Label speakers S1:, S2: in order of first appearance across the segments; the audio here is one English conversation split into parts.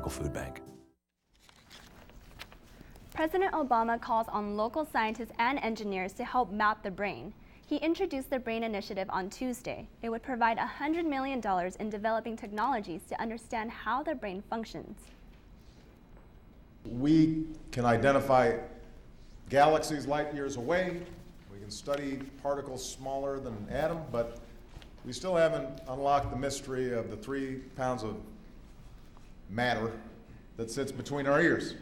S1: local food bank.
S2: President Obama calls on local scientists and engineers to help map the brain. He introduced the BRAIN Initiative on Tuesday. It would provide $100 million in developing technologies to understand how the brain functions.
S3: We can identify galaxies light years away. We can study particles smaller than an atom, but we still haven't unlocked the mystery of the 3 pounds of matter that sits between our ears.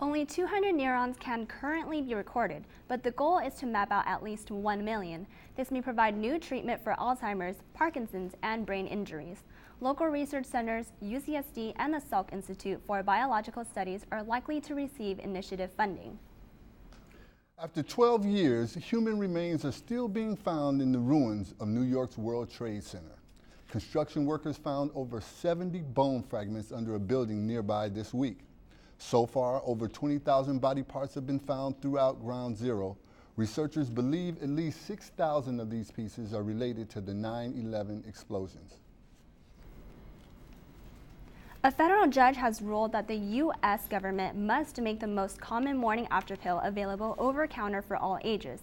S2: Only 200 neurons can currently be recorded, but the goal is to map out at least 1 million. This may provide new treatment for Alzheimer's, Parkinson's, and brain injuries. Local research centers, UCSD, and the Salk Institute for Biological Studies are likely to receive initiative funding.
S4: After 12 years, human remains are still being found in the ruins of New York's World Trade Center. Construction workers found over 70 bone fragments under a building nearby this week. So far, over 20,000 body parts have been found throughout Ground Zero. Researchers believe at least 6,000 of these pieces are related to the 9/11 explosions.
S2: A federal judge has ruled that the U.S. government must make the most common morning after pill available over-counter for all ages.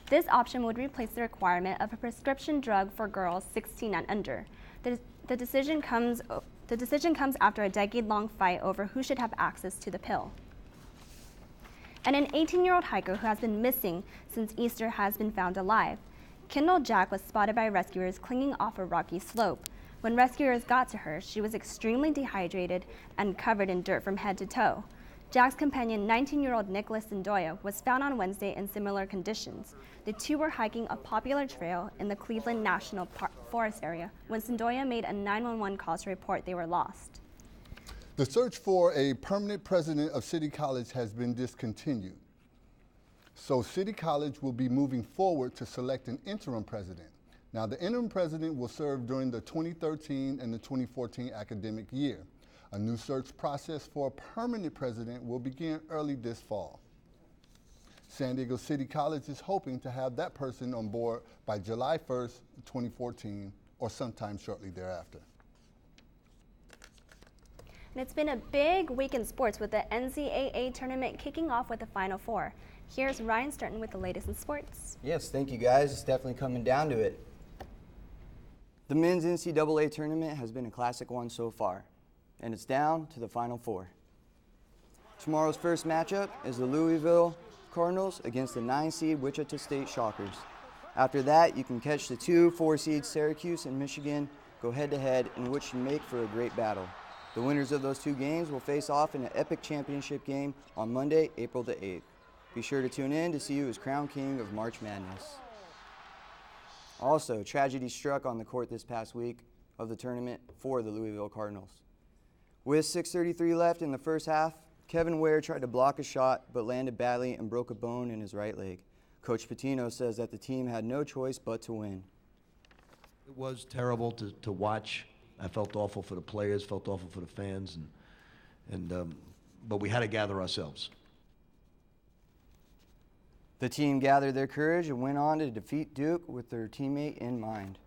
S2: This option would replace the requirement of a prescription drug for girls 16 and under. The decision comes after a decade-long fight over who should have access to the pill. And an 18-year-old hiker who has been missing since Easter has been found alive. Kendall Jack was spotted by rescuers clinging off a rocky slope. When rescuers got to her, she was extremely dehydrated and covered in dirt from head to toe. Jack's companion, 19-year-old Nicholas Ndoya, was found on Wednesday in similar conditions. The two were hiking a popular trail in the Cleveland National Forest area when Ndoya made a 911 call to report they were lost.
S4: The search for a permanent president of City College has been discontinued. So City College will be moving forward to select an interim president. Now, the interim president will serve during the 2013 and the 2014 academic year. A new search process for a permanent president will begin early this fall. San Diego City College is hoping to have that person on board by July 1st, 2014, or sometime shortly thereafter.
S2: And it's been a big week in sports with the NCAA tournament kicking off with the Final Four. Here's Ryan Sturton with the latest in sports.
S5: Yes, thank you guys. It's definitely coming down to it. The men's NCAA tournament has been a classic one so far, and it's down to the Final Four. Tomorrow's first matchup is the Louisville Cardinals against the 9-seed Wichita State Shockers. After that, you can catch the 2-4 seeds Syracuse and Michigan go head-to-head, in which should make for a great battle. The winners of those two games will face off in an epic championship game on Monday, April the 8th. Be sure to tune in to see who is crowned king of March Madness. Also, tragedy struck on the court this past week of the tournament for the Louisville Cardinals. With 6:33 left in the first half, Kevin Ware tried to block a shot but landed badly and broke a bone in his right leg. Coach Pitino says that the team had no choice but to win.
S1: It was terrible to watch. I felt awful for the players, felt awful for the fans, but we had to gather ourselves.
S5: The team gathered their courage and went on to defeat Duke with their teammate in mind.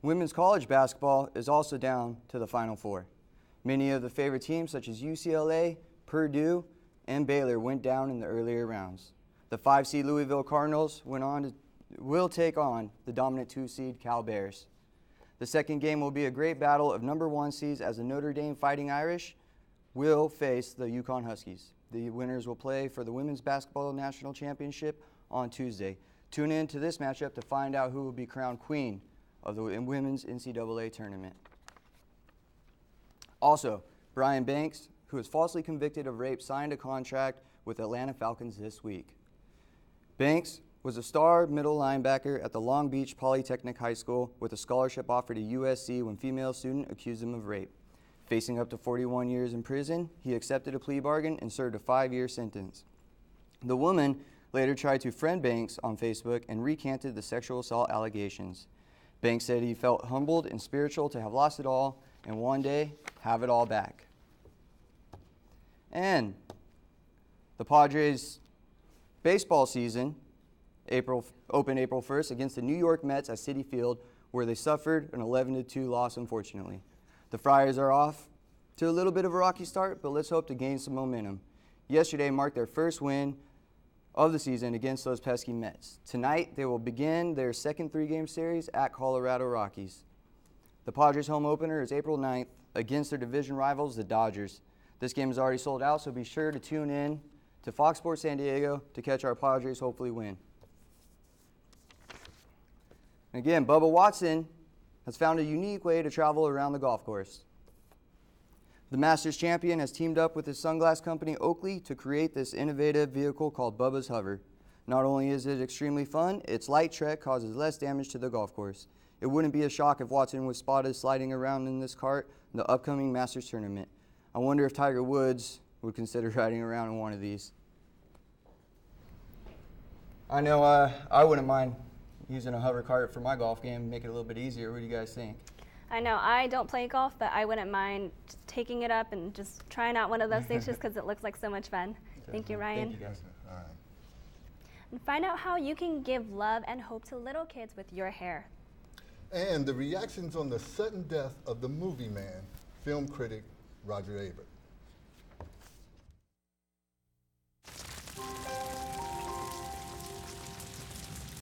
S5: Women's college basketball is also down to the Final Four. Many of the favorite teams such as UCLA, Purdue, and Baylor went down in the earlier rounds. The 5-seed Louisville Cardinals will take on the dominant 2-seed Cal Bears. The second game will be a great battle of number 1 seeds as the Notre Dame Fighting Irish will face the UConn Huskies. The winners will play for the Women's Basketball National Championship on Tuesday. Tune in to this matchup to find out who will be crowned queen of the Women's NCAA tournament. Also, Brian Banks, who was falsely convicted of rape, signed a contract with Atlanta Falcons this week. Banks was a star middle linebacker at the Long Beach Polytechnic High School with a scholarship offered to USC when female student accused him of rape. Facing up to 41 years in prison, he accepted a plea bargain and served a 5-year sentence. The woman later tried to friend Banks on Facebook and recanted the sexual assault allegations. Banks said he felt humbled and spiritual to have lost it all and one day have it all back. And the Padres baseball season opened April 1st against the New York Mets at Citi Field where they suffered an 11-2 loss, unfortunately. The Friars are off to a little bit of a rocky start, but let's hope to gain some momentum. Yesterday marked their first win of the season against those pesky Mets. Tonight, they will begin their second 3-game series at Colorado Rockies. The Padres' home opener is April 9th against their division rivals, the Dodgers. This game is already sold out, so be sure to tune in to Fox Sports San Diego to catch our Padres hopefully win. Again, Bubba Watson has found a unique way to travel around the golf course. The Masters champion has teamed up with his sunglass company Oakley to create this innovative vehicle called Bubba's Hover. Not only is it extremely fun, its light tread causes less damage to the golf course. It wouldn't be a shock if Watson was spotted sliding around in this cart in the upcoming Masters tournament. I wonder if Tiger Woods would consider riding around in one of these. I know I wouldn't mind using a hover cart for my golf game, make it a little bit easier. What do you guys think?
S2: I know I don't play golf, but I wouldn't mind just taking it up and just trying out one of those things just because it looks like so much fun. Thank you, Ryan.
S5: Thank you, guys.
S4: All right.
S2: And find out how you can give love and hope to little kids with your hair.
S4: And the reactions on the sudden death of the movie man, film critic Roger Ebert.